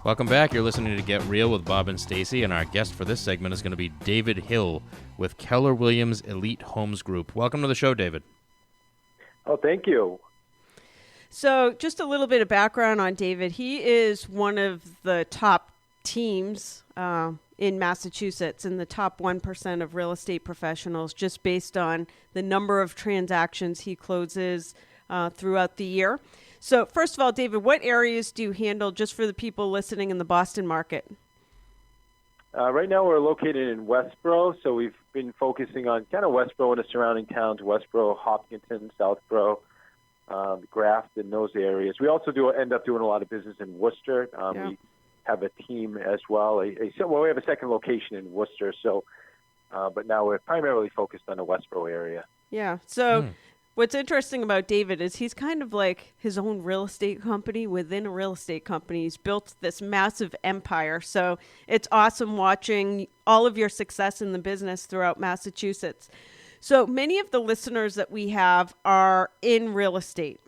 Welcome back. You're listening to Get Real with Bob and Stacy, and our guest for this segment is going to be David Hill with Keller Williams Elite Homes Group. Welcome to the show, David. Oh, thank you. So just a little bit of background on David. He is one of the top teams in Massachusetts, in the top 1% of real estate professionals, just based on the number of transactions he closes throughout the year. So first of all, David, what areas do you handle just for the people listening in the Boston market? Right now we're located in Westboro, so we've been focusing on kind of Westboro and the surrounding towns, Westboro, Hopkinton, Southboro, Grafton, those areas. We also end up doing a lot of business in Worcester. We have a team as well. We have a second location in Worcester, but now we're primarily focused on the Westboro area. Yeah, so... What's interesting about David is he's kind of like his own real estate company within a real estate company. He's built this massive empire. So it's awesome watching all of your success in the business throughout Massachusetts. So many of the listeners that we have are in real estate.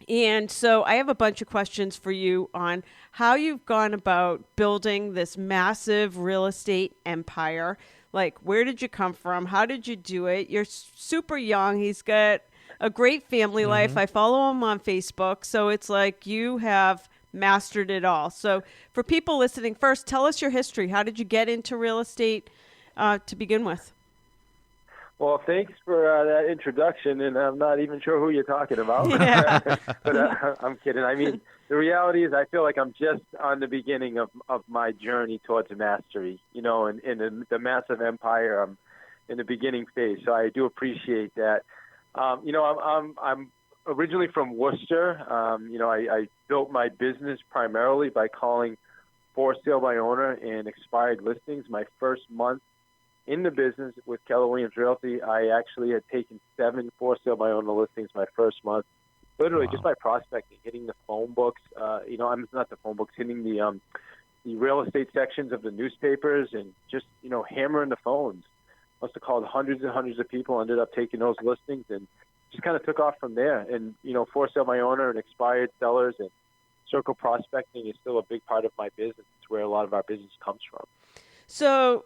And so I have a bunch of questions for you on how you've gone about building this massive real estate empire. Like, where did you come from? How did you do it? You're super young. He's got a great family life. I follow him on Facebook. So it's like you have mastered it all. So for people listening, first, tell us your history. How did you get into real estate to begin with? Well, thanks for that introduction, and I'm not even sure who you're talking about. But I'm kidding. I mean, the reality is I feel like I'm just on the beginning of my journey towards mastery, and in the massive empire. I'm in the beginning phase, so I do appreciate that. I'm originally from Worcester. I built my business primarily by calling for sale by owner and expired listings. My first month in the business with Keller Williams Realty, I actually had taken 7 for sale by owner listings my first month, literally just by prospecting, hitting the phone books. I'm not the phone books, hitting the real estate sections of the newspapers, and just hammering the phones. Must have called hundreds and hundreds of people. Ended up taking those listings and just kind of took off from there. And for sale by owner and expired sellers and circle prospecting is still a big part of my business. It's where a lot of our business comes from. So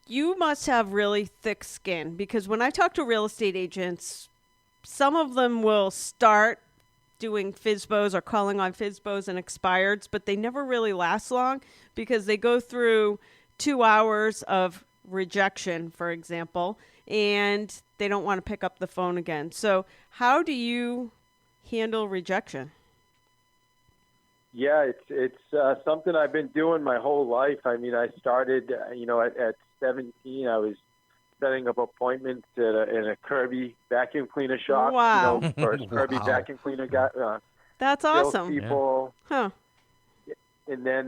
you must have really thick skin, because when I talk to real estate agents, some of them will start doing FSBOs or calling on FSBOs and expireds, but they never really last long because they go through 2 hours of rejection, for example, and they don't want to pick up the phone again. So how do you handle rejection? Yeah, it's something I've been doing my whole life. I mean, I started, at 17, I was setting up appointments in a Kirby vacuum cleaner shop. Wow. For a Kirby vacuum cleaner guy. That's awesome. People. Huh. And then,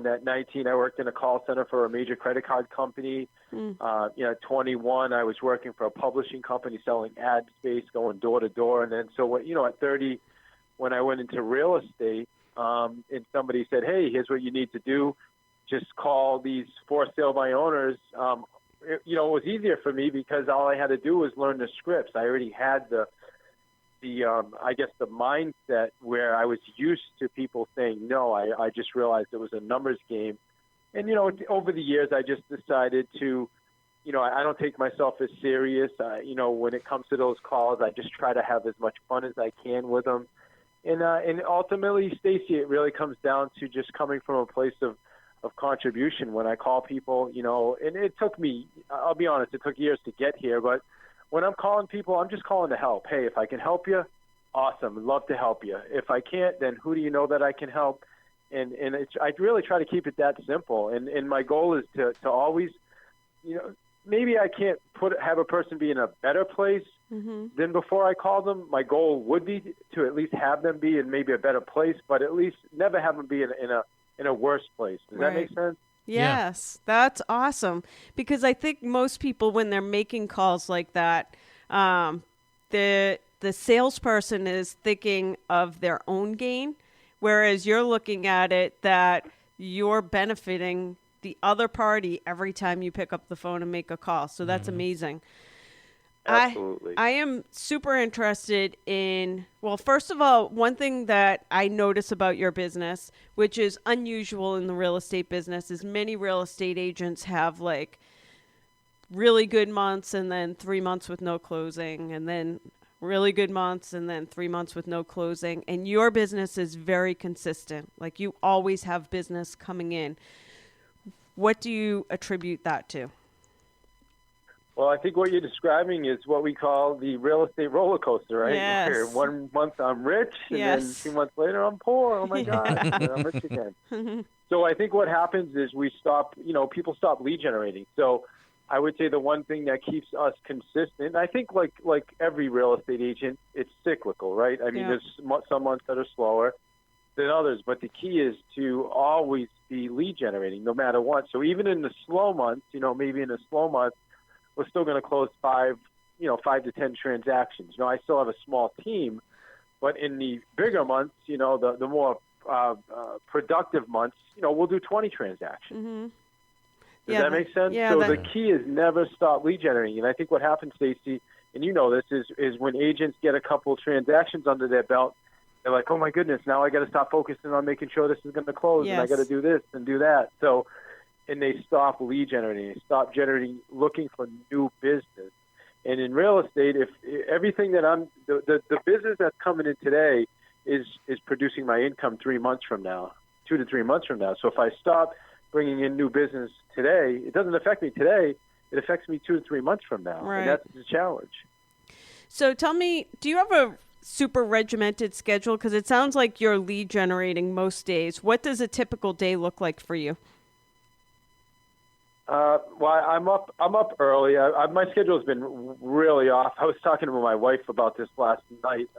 at 19, I worked in a call center for a major credit card company. At 21, I was working for a publishing company selling ad space, going door to door. And then, at 30, when I went into real estate, and somebody said, hey, here's what you need to do. Just call these for sale by owners. It was easier for me because all I had to do was learn the scripts. I already had the mindset where I was used to people saying no. I just realized it was a numbers game. And, over the years, I just decided to, I don't take myself as serious. When it comes to those calls, I just try to have as much fun as I can with them. And ultimately, Stacy, it really comes down to just coming from a place of contribution. When I call people, and it took me, I'll be honest, it took years to get here, but when I'm calling people, I'm just calling to help. Hey, if I can help you, awesome. I'd love to help you. If I can't, then who do you know that I can help? And I really try to keep it that simple. And my goal is to always, maybe I can't have a person be in a better place than before I call them. My goal would be to at least have them be in maybe a better place, but at least never have them be in a worse place. Does that make sense? Yes, that's awesome. Because I think most people, when they're making calls like that, the salesperson is thinking of their own gain, whereas you're looking at it that you're benefiting the other party every time you pick up the phone and make a call. So that's amazing. Absolutely. I am super interested in, well, first of all, one thing that I notice about your business, which is unusual in the real estate business, is many real estate agents have like really good months and then 3 months with no closing, and then really good months and then 3 months with no closing. And your business is very consistent. Like, you always have business coming in. What do you attribute that to? Well, I think what you're describing is what we call the real estate roller coaster, right? Yes. Where 1 month I'm rich, and then 2 months later I'm poor. Oh my God, and I'm rich again. So I think what happens is people stop lead generating. So I would say the one thing that keeps us consistent, I think like every real estate agent, it's cyclical, right? I mean, there's some months that are slower than others, but the key is to always be lead generating no matter what. So even in the slow months, maybe in a slow month, we're still going to close 5 to 10 transactions. I still have a small team, but in the bigger months, the more productive months, we'll do 20 transactions. Mm-hmm. Does that make sense? Yeah, so the key is never stop lead generating. And I think what happens, Stacy, and you know this, is when agents get a couple transactions under their belt, they're like, oh my goodness, now I got to stop focusing on making sure this is going to close, and I got to do this and do that. So, and they stop lead generating, they stop looking for new business. And in real estate, if everything that the business that's coming in today is producing my income 3 months from now, 2 to 3 months from now. So if I stop bringing in new business today, it doesn't affect me today. It affects me 2 to 3 months from now. Right. And that's the challenge. So tell me, do you have a super regimented schedule? Because it sounds like you're lead generating most days. What does a typical day look like for you? Well, I'm up early. My schedule has been really off. I was talking to my wife about this last night.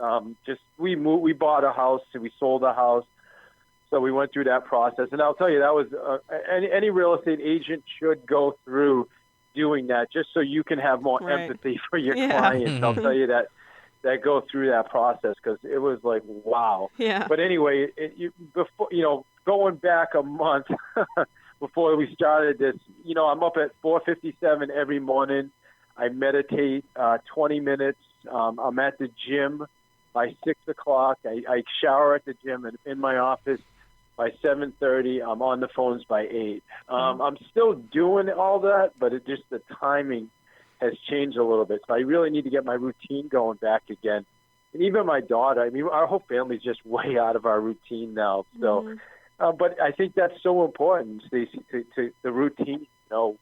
We bought a house and we sold a house, so we went through that process. And I'll tell you, that was any real estate agent should go through doing that, just so you can have more empathy for your clients. I'll tell you that go through that process, because it was like, wow. Yeah. But anyway, going back a month. Before we started this, I'm up at 4:57 every morning. I meditate 20 minutes. I'm at the gym by 6 o'clock. I shower at the gym and in my office by 7:30. I'm on the phones by 8. I'm still doing all that, but the timing has changed a little bit. So I really need to get my routine going back again. And even my daughter, our whole family's just way out of our routine now. So. But I think that's so important, Stacey, to the routine.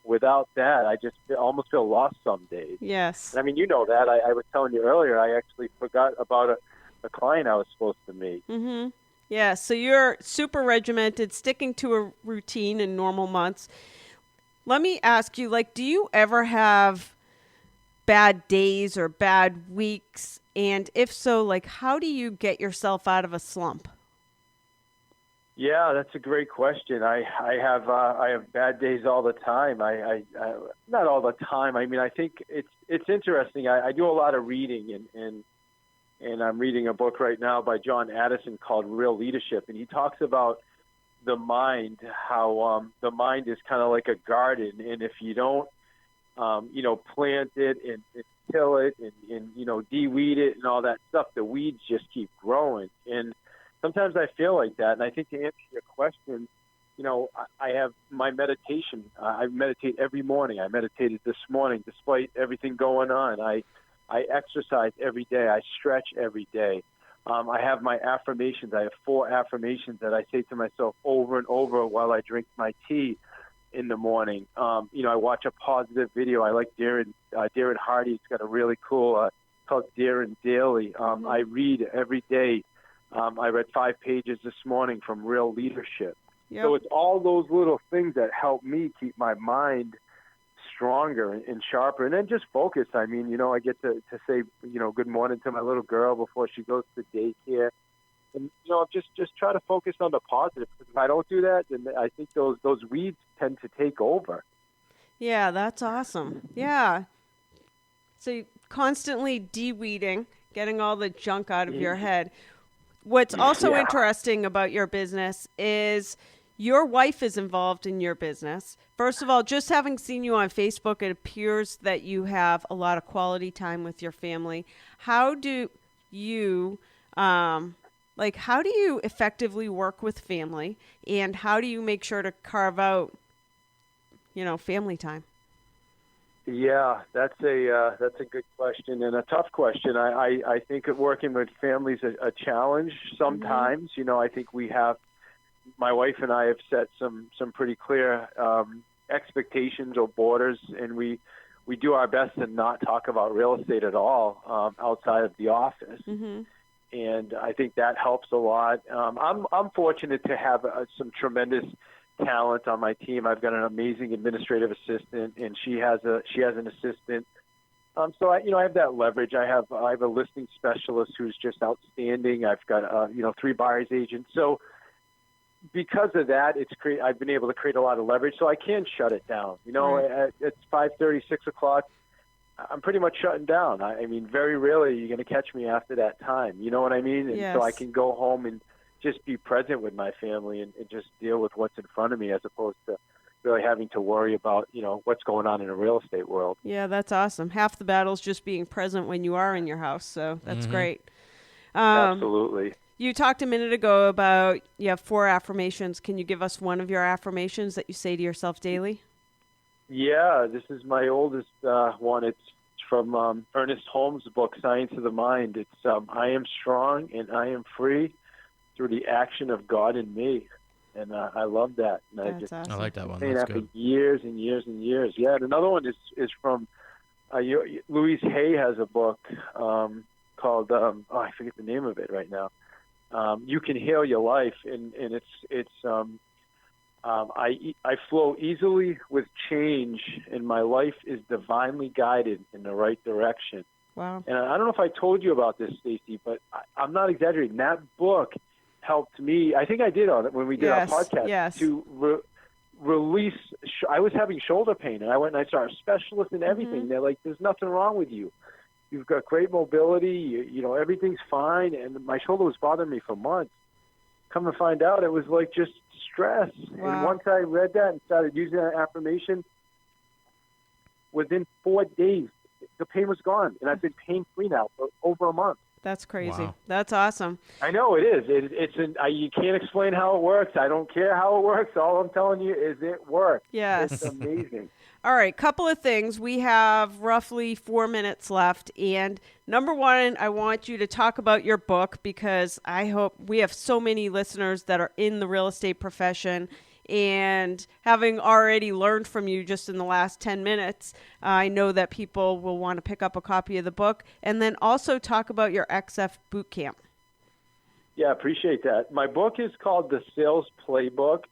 Without that, I just almost feel lost some days. Yes. And you know that. I was telling you earlier, I actually forgot about a client I was supposed to meet. Mm-hmm. Yeah, so you're super regimented, sticking to a routine in normal months. Let me ask you, do you ever have bad days or bad weeks? And if so, how do you get yourself out of a slump? Yeah, that's a great question. I have bad days all the time. I not all the time. I think it's interesting. I do a lot of reading, and I'm reading a book right now by John Addison called Real Leadership, and he talks about the mind, how the mind is kind of like a garden, and if you don't plant it and till it and de-weed it and all that stuff, the weeds just keep growing. And sometimes I feel like that, and I think to answer your question, I have my meditation. I meditate every morning. I meditated this morning despite everything going on. I exercise every day. I stretch every day. I have my affirmations. I have 4 affirmations that I say to myself over and over while I drink my tea in the morning. I watch a positive video. I like Darren Hardy. He's got a really cool called Darren Daily. I read every day. I read 5 pages this morning from Real Leadership. Yep. So it's all those little things that help me keep my mind stronger and sharper, and then just focus. I get to say, good morning to my little girl before she goes to daycare. And, just try to focus on the positive. Because if I don't do that, then I think those weeds tend to take over. Yeah, that's awesome. Yeah. So constantly de-weeding, getting all the junk out of your head. What's also interesting about your business is Your wife is involved in your business. First of all, just having seen you on Facebook, it appears that you have a lot of quality time with your family. How do you, how do you effectively work with family, and how do you make sure to carve out, family time? Yeah, that's a good question and a tough question. I think of working with families a challenge sometimes. Mm-hmm. I think my wife and I have set some pretty clear expectations or borders, and we do our best to not talk about real estate at all outside of the office. Mm-hmm. And I think that helps a lot. I'm fortunate to have some tremendous talent on my team. I've got an amazing administrative assistant, and she has an assistant. So I have that leverage. I have a listing specialist who's just outstanding. I've got 3 buyer's agents. So because of that, I've been able to create a lot of leverage. So I can shut it down. Right. At 5:30, 6 o'clock, I'm pretty much shutting down. I mean, very rarely you're going to catch me after that time. You know what I mean? And yes. So I can go home and just be present with my family and just deal with what's in front of me, as opposed to really having to worry about, what's going on in the real estate world. Yeah, that's awesome. Half the battle's just being present when you are in your house. So that's great. Absolutely. You talked a minute ago about you have 4 affirmations. Can you give us one of your affirmations that you say to yourself daily? Yeah, this is my oldest one. It's from Ernest Holmes' book, Science of the Mind. It's I am strong and I am free through the action of God in me. And I love that. And awesome. I like that one. That's That's for good. years and years and years. Yeah, and another one is from Louise Hay has a book called I forget the name of it right now. You Can Heal Your Life, and it's I flow easily with change, and my life is divinely guided in the right direction. Wow. And I don't know if I told you about this, Stacy, but I'm not exaggerating. That book helped me. I think I did on it when we did our podcast to release. I was having shoulder pain, and I went and I saw a specialist and everything. Mm-hmm. They're like, "There's nothing wrong with you. You've got great mobility. Everything's fine." And my shoulder was bothering me for months. Come to find out, it was like just stress. Wow. And once I read that and started using that affirmation, within 4 days, the pain was gone, and I've been pain-free now for over a month. That's crazy. Wow. That's awesome. I know it is. You can't explain how it works. I don't care how it works. All I'm telling you is it works. Yes. It's amazing. All right, couple of things. We have roughly 4 minutes left. And number one, I want you to talk about your book, because I hope we have so many listeners that are in the real estate profession. And having already learned from you just in the last 10 minutes, I know that people will want to pick up a copy of the book. And then also talk about your XF Bootcamp. Yeah, appreciate that. My book is called The Sales Playbook,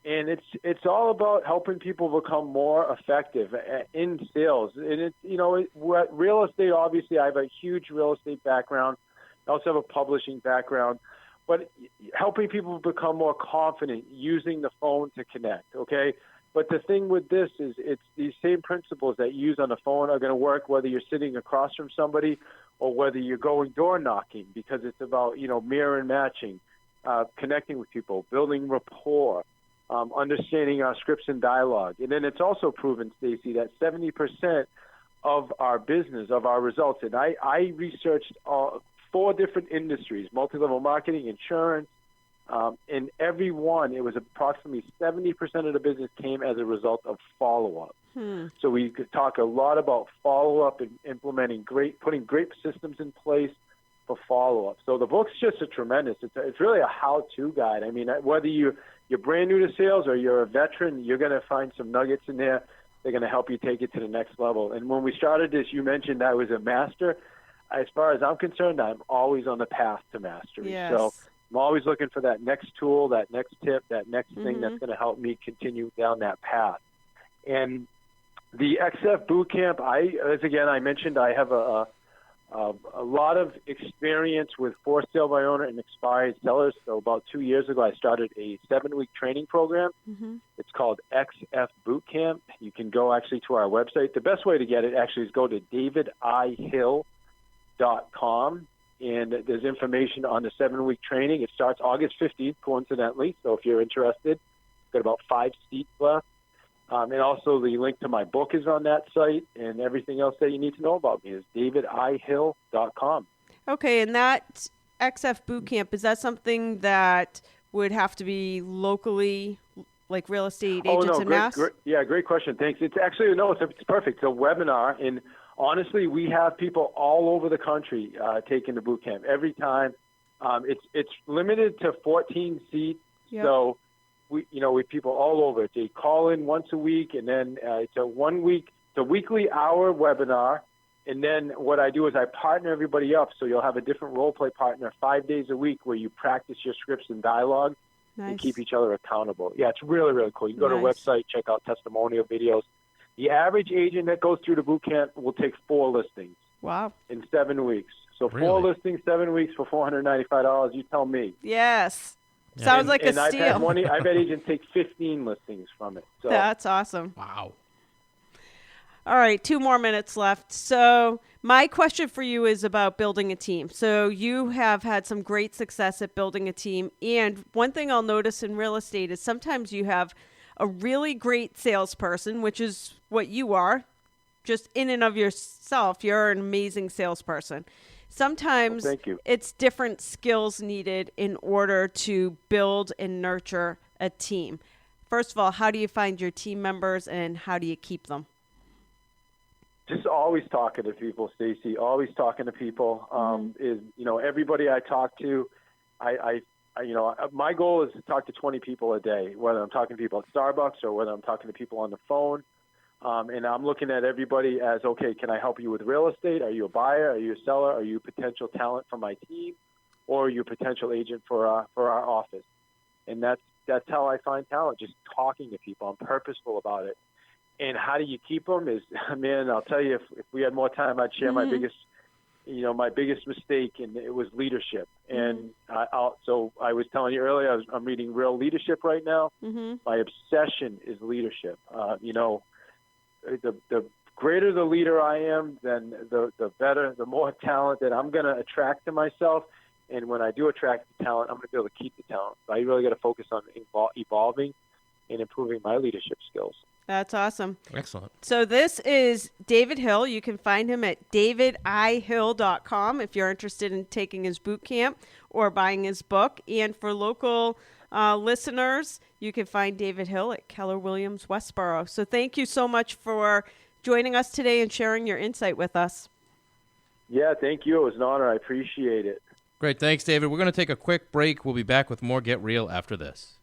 and it's all about helping people become more effective in sales. And real estate, obviously, I have a huge real estate background. I also have a publishing background. But helping people become more confident using the phone to connect, okay? But the thing with this is it's these same principles that you use on the phone are going to work whether you're sitting across from somebody or whether you're going door knocking, because it's about, mirror and matching, connecting with people, building rapport, understanding our scripts and dialogue. And then it's also proven, Stacy, that 70% of our business, of our results, and I researched 4 different industries: multi-level marketing, insurance. In every one, it was approximately 70% of the business came as a result of follow-up. So we could talk a lot about follow-up and putting great systems in place for follow-up. So the book's just it's really a how-to guide. I mean, whether you're brand new to sales or you're a veteran, you're going to find some nuggets in there. They're going to help you take it to the next level. And when we started this, you mentioned I was a master. As far as I'm concerned, I'm always on the path to mastery. Yes. So I'm always looking for that next tool, that next tip, that next thing that's going to help me continue down that path. And the XF Bootcamp, I mentioned I have a lot of experience with for sale by owner and expired sellers. So about 2 years ago, I started a 7-week training program. It's called XF Bootcamp. You can go actually to our website. The best way to get it actually is go to davidihill.com, and there's information on the 7-week training. It starts August 15th, coincidentally, so if you're interested, got about 5 seats left. And also the link to my book is on that site, and everything else that you need to know about me is davidihill.com. Okay, and that XF Bootcamp, is that something that would have to be locally, like real estate agents in Mass? Great question. Thanks. It's actually, no, it's perfect. It's a webinar, and honestly, we have people all over the country taking the boot camp every time. It's limited to 14 seats, so we people all over. They call in once a week, and then it's a weekly hour webinar. And then what I do is I partner everybody up, so you'll have a different role play partner 5 days a week where you practice your scripts and dialogue and keep each other accountable. Yeah, it's really, really cool. You can go to the website, check out testimonial videos. The average agent that goes through the boot camp will take 4 listings. Wow. In 7 weeks. So 4 listings, 7 weeks for $495. You tell me. Yes. Sounds like a steal. I've had agents take 15 listings from it. So. That's awesome. Wow. All right, 2 more minutes left. So my question for you is about building a team. So you have had some great success at building a team. And one thing I'll notice in real estate is sometimes you have a really great salesperson, which is what you are. Just in and of yourself, you're an amazing salesperson. Sometimes it's different skills needed in order to build and nurture a team. First of all, how do you find your team members and how do you keep them? Just always talking to people, Stacy. Always talking to people. Everybody I talk to, my goal is to talk to 20 people a day, whether I'm talking to people at Starbucks or whether I'm talking to people on the phone. And I'm looking at everybody as, okay, can I help you with real estate? Are you a buyer? Are you a seller? Are you potential talent for my team? Or are you a potential agent for our office? And that's how I find talent, just talking to people. I'm purposeful about it. And how do you keep them is, man, I'll tell you, if we had more time, I'd share my biggest mistake, and it was leadership. And so I was telling you earlier, I'm reading Real Leadership right now. My obsession is leadership. The greater the leader I am, then the better, the more talent that I'm going to attract to myself. And when I do attract the talent, I'm going to be able to keep the talent. So I really got to focus on evolving and improving my leadership skills. That's awesome. Excellent. So this is David Hill. You can find him at davidihill.com if you're interested in taking his boot camp or buying his book. And for local listeners, you can find David Hill at Keller Williams Westboro. So thank you so much for joining us today and sharing your insight with us. Yeah, thank you. It was an honor. I appreciate it. Great. Thanks, David. We're going to take a quick break. We'll be back with more Get Real after this.